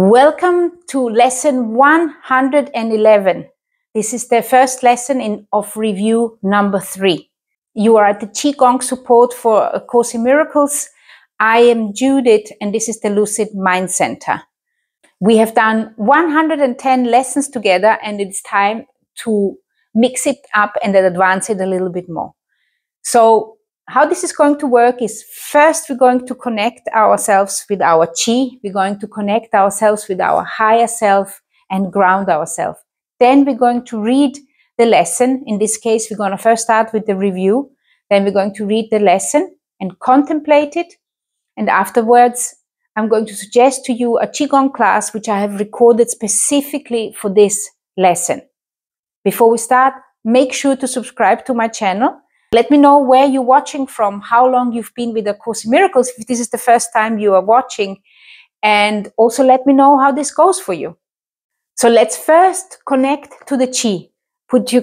Welcome to lesson 111. This is the first lesson of review number 3. You are at the Qigong support for A Course in Miracles. I am Judith and this is the Lucid Mind Center. We have done 110 lessons together and it's time to mix it up and then advance it a little bit more. So how this is going to work is first we're going to connect ourselves with our Qi. We're going to connect ourselves with our higher self and ground ourselves. Then we're going to read the lesson. In this case, we're going to first start with the review. Then we're going to read the lesson and contemplate it. And afterwards, I'm going to suggest to you a Qigong class, which I have recorded specifically for this lesson. Before we start, make sure to subscribe to my channel. Let me know where you're watching from, how long you've been with A Course in Miracles, if this is the first time you are watching. And also let me know how this goes for you. So let's first connect to the Qi.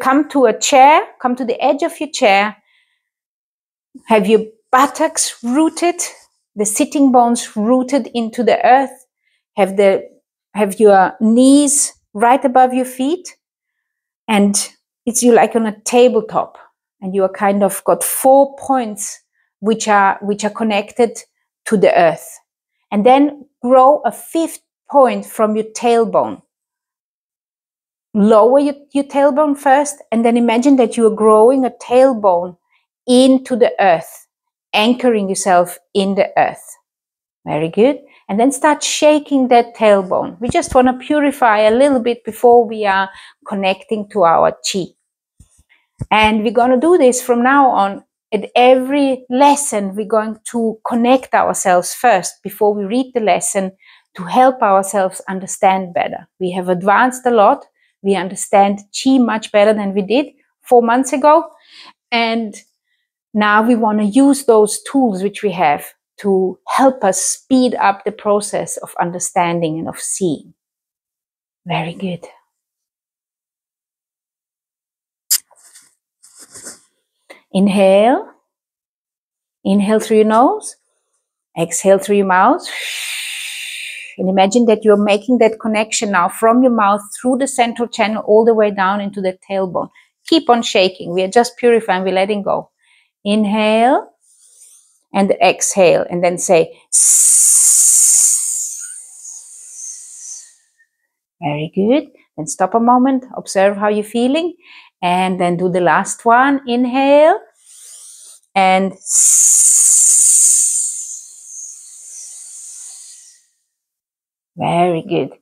Come to a chair, come to the edge of your chair. Have your buttocks rooted, the sitting bones rooted into the earth. Have your knees right above your feet. And it's you like on a tabletop. And you are kind of got 4 points which are connected to the earth. And then grow a 5th point from your tailbone. Lower your tailbone first, and then imagine that you are growing a tailbone into the earth, anchoring yourself in the earth. Very good. And then start shaking that tailbone. We just want to purify a little bit before we are connecting to our Qi. And we're going to do this from now on. At every lesson, we're going to connect ourselves first before we read the lesson to help ourselves understand better. We have advanced a lot. We understand Qi much better than we did 4 months ago. And now we want to use those tools which we have to help us speed up the process of understanding and of seeing. Very good. Inhale. Inhale through your nose. Exhale through your mouth. And imagine that you're making that connection now from your mouth through the central channel all the way down into the tailbone. Keep on shaking. We are just purifying. We're letting go. Inhale. And exhale. And then say very good. Then stop a moment. Observe how you're feeling. And then do the last one. Inhale. And very good.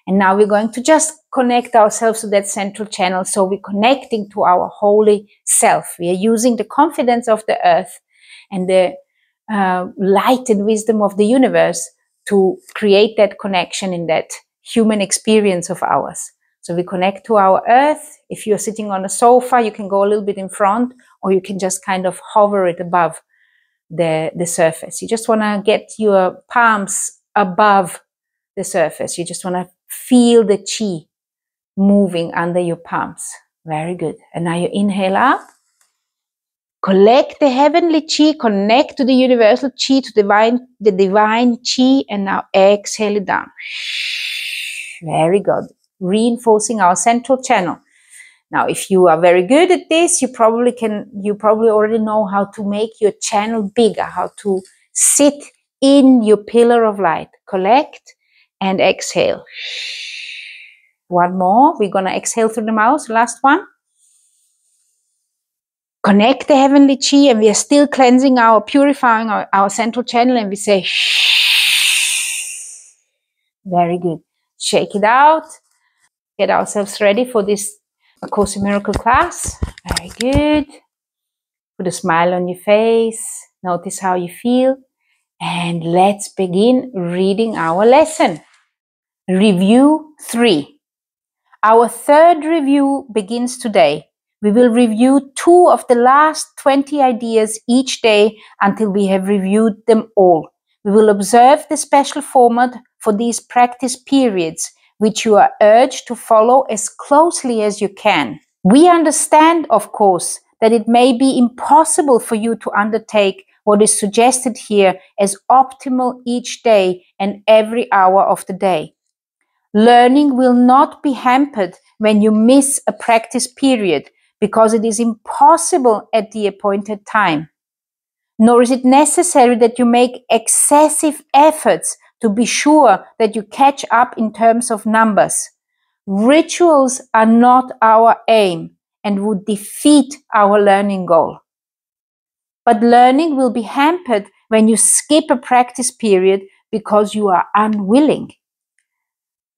And now we're going to just connect ourselves to that central channel. So we're connecting to our holy self. We are using the confidence of the earth and the light and wisdom of the universe to create that connection in that human experience of ours. So we connect to our earth. If you're sitting on a sofa, you can go a little bit in front, or you can just kind of hover it above the surface. You just want to get your palms above the surface. You just want to feel the Qi moving under your palms. Very good. And now you inhale up. Collect the heavenly Qi, connect to the universal Qi, to the divine Qi, and now exhale it down. Very good. Reinforcing our central channel. Now, if you are very good at this, you probably already know how to make your channel bigger, how to sit in your pillar of light. Collect and exhale. One more. We're going to exhale through the mouth. Last one. Connect the heavenly Qi, and we are still cleansing purifying our central channel, and we say very good. Shake it out. Get ourselves ready for this A Course in Miracle class. Very good. Put a smile on your face. Notice how you feel. And let's begin reading our lesson. Review 3. Our third review begins today. We will review 2 of the last 20 ideas each day until we have reviewed them all. We will observe the special format for these practice periods, which you are urged to follow as closely as you can. We understand, of course, that it may be impossible for you to undertake what is suggested here as optimal each day and every hour of the day. Learning will not be hampered when you miss a practice period because it is impossible at the appointed time. Nor is it necessary that you make excessive efforts to be sure that you catch up in terms of numbers. Rituals are not our aim and would defeat our learning goal. But learning will be hampered when you skip a practice period because you are unwilling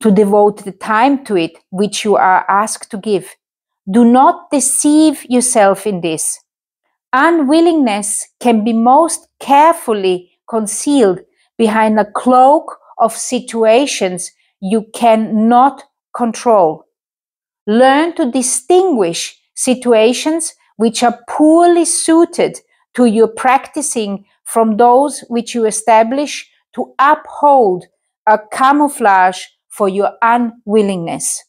to devote the time to it which you are asked to give. Do not deceive yourself in this. Unwillingness can be most carefully concealed behind a cloak of situations you cannot control. Learn to distinguish situations which are poorly suited to your practicing from those which you establish to uphold a camouflage for your unwillingness.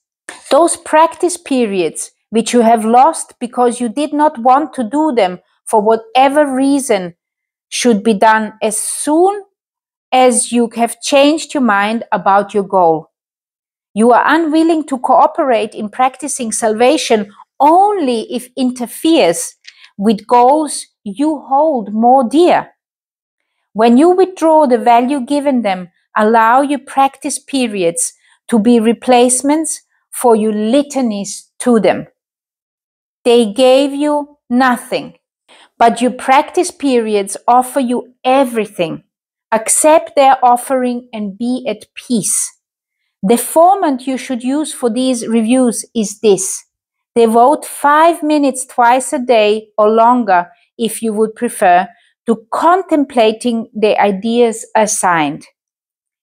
Those practice periods which you have lost because you did not want to do them for whatever reason should be done as soon as you have changed your mind about your goal. You are unwilling to cooperate in practicing salvation only if it interferes with goals you hold more dear. When you withdraw the value given them, allow your practice periods to be replacements for your litanies to them. They gave you nothing, but your practice periods offer you everything. Accept their offering and be at peace. The format you should use for these reviews is this. Devote 5 minutes twice a day or longer, if you would prefer, to contemplating the ideas assigned.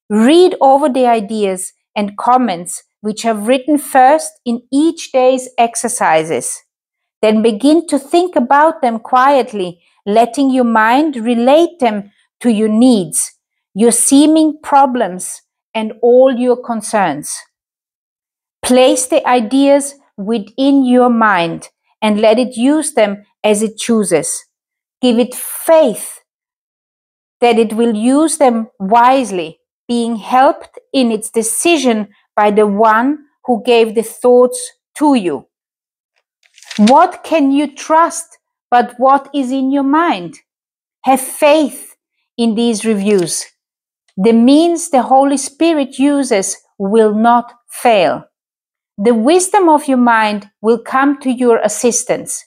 Read over the ideas and comments which are written first in each day's exercises. Then begin to think about them quietly, letting your mind relate them to your needs, your seeming problems, and all your concerns. Place the ideas within your mind and let it use them as it chooses. Give it faith that it will use them wisely, being helped in its decision by the one who gave the thoughts to you. What can you trust but what is in your mind? Have faith in these reviews. The means the Holy Spirit uses will not fail. The wisdom of your mind will come to your assistance.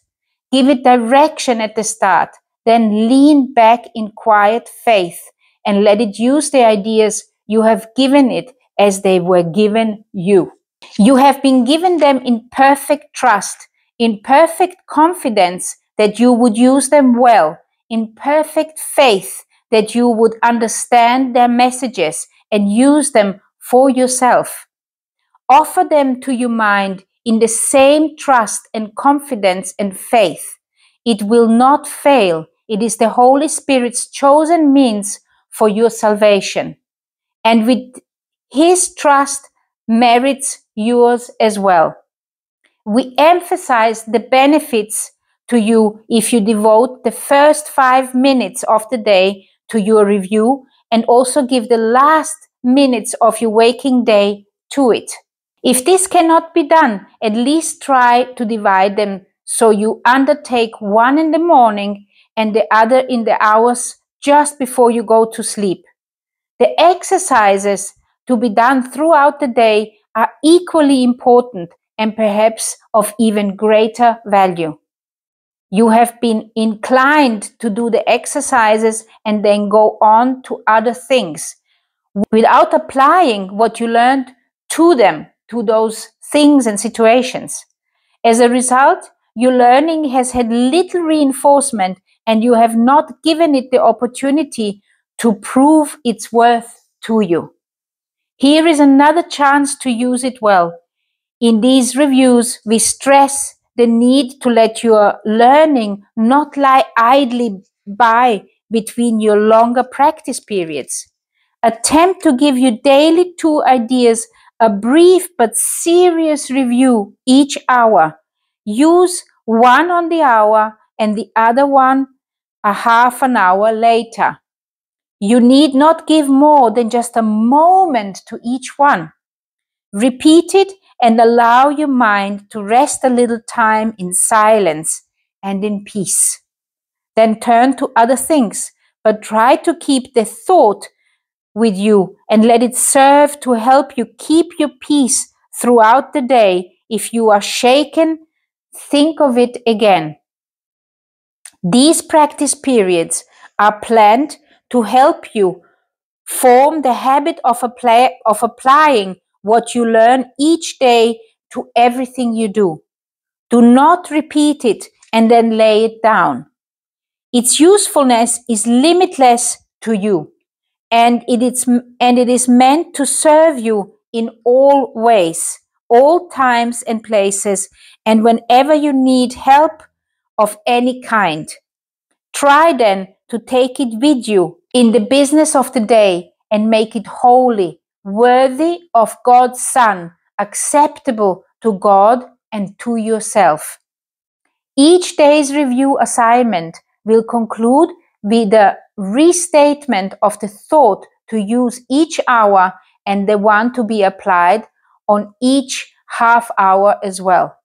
Give it direction at the start, then lean back in quiet faith and let it use the ideas you have given it as they were given you. You have been given them in perfect trust, in perfect confidence that you would use them well, in perfect faith that you would understand their messages and use them for yourself. Offer them to your mind in the same trust and confidence and faith. It will not fail. It is the Holy Spirit's chosen means for your salvation. And with His trust merits yours as well. We emphasize the benefits to you if you devote the first 5 minutes of the day to your review and also give the last minutes of your waking day to it. If this cannot be done, at least try to divide them so you undertake one in the morning and the other in the hours just before you go to sleep. The exercises to be done throughout the day are equally important and perhaps of even greater value. You have been inclined to do the exercises and then go on to other things without applying what you learned to them, to those things and situations. As a result, your learning has had little reinforcement and you have not given it the opportunity to prove its worth to you. Here is another chance to use it well. In these reviews, we stress the need to let your learning not lie idly by between your longer practice periods. Attempt to give you daily 2 ideas, a brief but serious review each hour. Use one on the hour and the other one a half an hour later. You need not give more than just a moment to each one. Repeat it and allow your mind to rest a little time in silence and in peace. Then turn to other things, but try to keep the thought with you and let it serve to help you keep your peace throughout the day. If you are shaken, think of it again. These practice periods are planned to help you form the habit of applying what you learn each day to everything you do. Do not repeat it and then lay it down. Its usefulness is limitless to you, and it is meant to serve you in all ways, all times and places, and whenever you need help of any kind. Try then to take it with you in the business of the day and make it holy, worthy of God's Son, acceptable to God and to yourself. Each day's review assignment will conclude with a restatement of the thought to use each hour and the one to be applied on each half hour as well.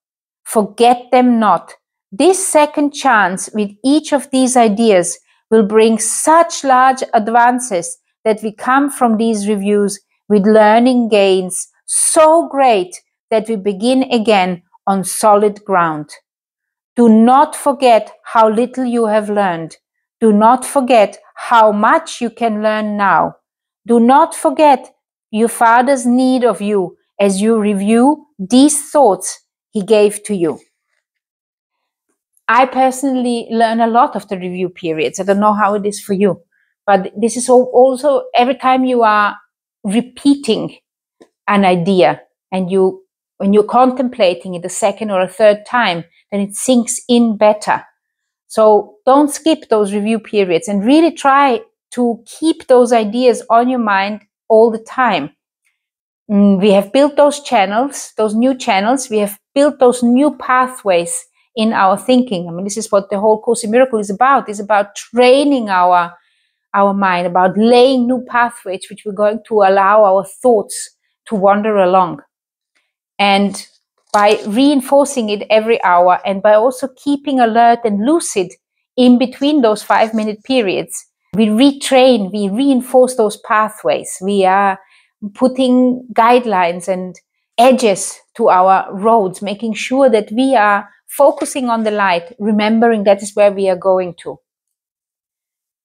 Forget them not. This second chance with each of these ideas will bring such large advances that we come from these reviews with learning gains so great that we begin again on solid ground. Do not forget how little you have learned. Do not forget how much you can learn now. Do not forget your Father's need of you as you review these thoughts He gave to you. I personally learn a lot of the review periods. I don't know how it is for you, but this is also every time you are repeating an idea and when you're contemplating it a second or a third time, then it sinks in better. So don't skip those review periods and really try to keep those ideas on your mind all the time. We have built those channels, those new channels. We have built those new pathways in our thinking. I mean, this is what the whole Course in Miracles is about. It's about training our mind, about laying new pathways, which we're going to allow our thoughts to wander along. And by reinforcing it every hour and by also keeping alert and lucid in between those 5-minute periods, we retrain, we reinforce those pathways. We are putting guidelines and edges to our roads, making sure that we are focusing on the light, remembering that is where we are going to.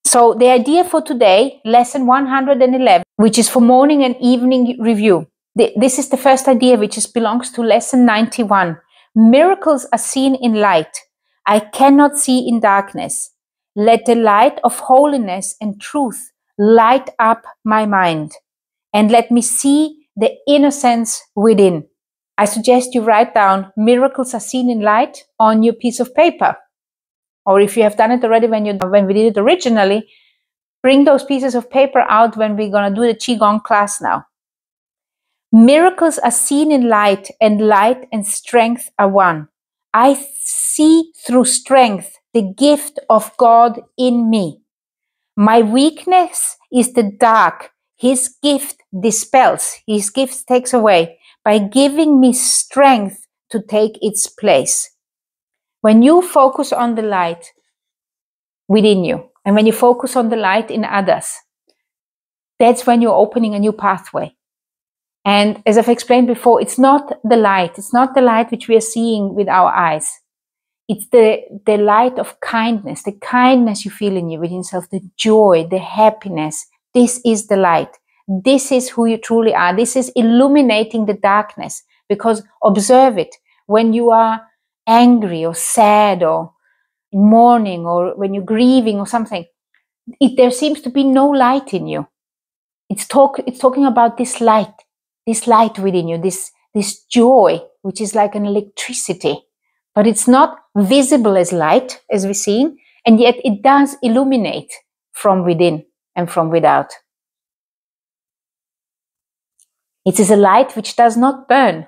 So the idea for today, lesson 111, which is for morning and evening review. This is the first idea, which belongs to lesson 91. Miracles are seen in light. I cannot see in darkness. Let the light of holiness and truth light up my mind, and let me see the innocence within. I suggest you write down miracles are seen in light on your piece of paper. Or if you have done it already when we did it originally, bring those pieces of paper out when we're going to do the Qigong class now. Miracles are seen in light, and light and strength are one. I see through strength the gift of God in me. My weakness is the dark. His gift dispels. His gift takes away by giving me strength to take its place. When you focus on the light within you, and when you focus on the light in others, that's when you're opening a new pathway. And as I've explained before, it's not the light. It's not the light which we are seeing with our eyes. It's the light of kindness, the kindness you feel in you within yourself, the joy, the happiness. This is the light. This is who you truly are. This is illuminating the darkness. Because observe it, when you are angry or sad or in mourning or when you're grieving or something, there seems to be no light in you. It's talking about this light within you, this joy, which is like an electricity. But it's not visible as light, as we've seen, and yet it does illuminate from within and from without. It is a light which does not burn.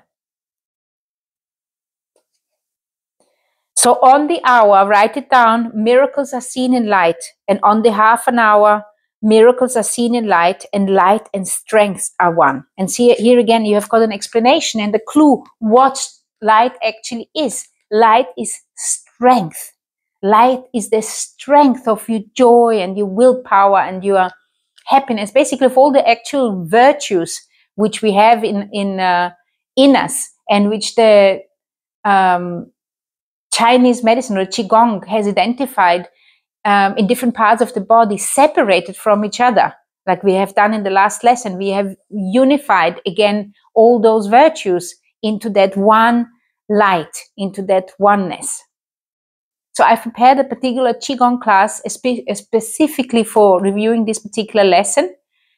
So on the hour, write it down, miracles are seen in light. And on the half an hour, miracles are seen in light, and light and strength are one. And see, here again, you have got an explanation and a clue what light actually is. Light is strength. Light is the strength of your joy and your willpower and your happiness, basically of all the actual virtues which we have in us, and which the Chinese medicine or Qigong has identified in different parts of the body, separated from each other. Like we have done in the last lesson, we have unified again all those virtues into that one light, into that oneness. So I've prepared a particular Qigong class specifically for reviewing this particular lesson.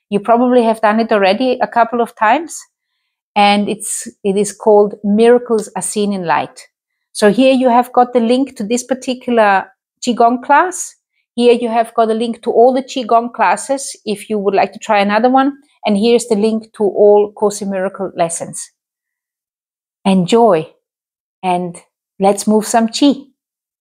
You probably have done it already a couple of times, and it is called Miracles Are Seen in Light. So here you have got the link to this particular Qigong class. Here you have got a link to all the Qigong classes if you would like to try another one. And here's the link to all Course in Miracle lessons. Enjoy, and let's move some Qi.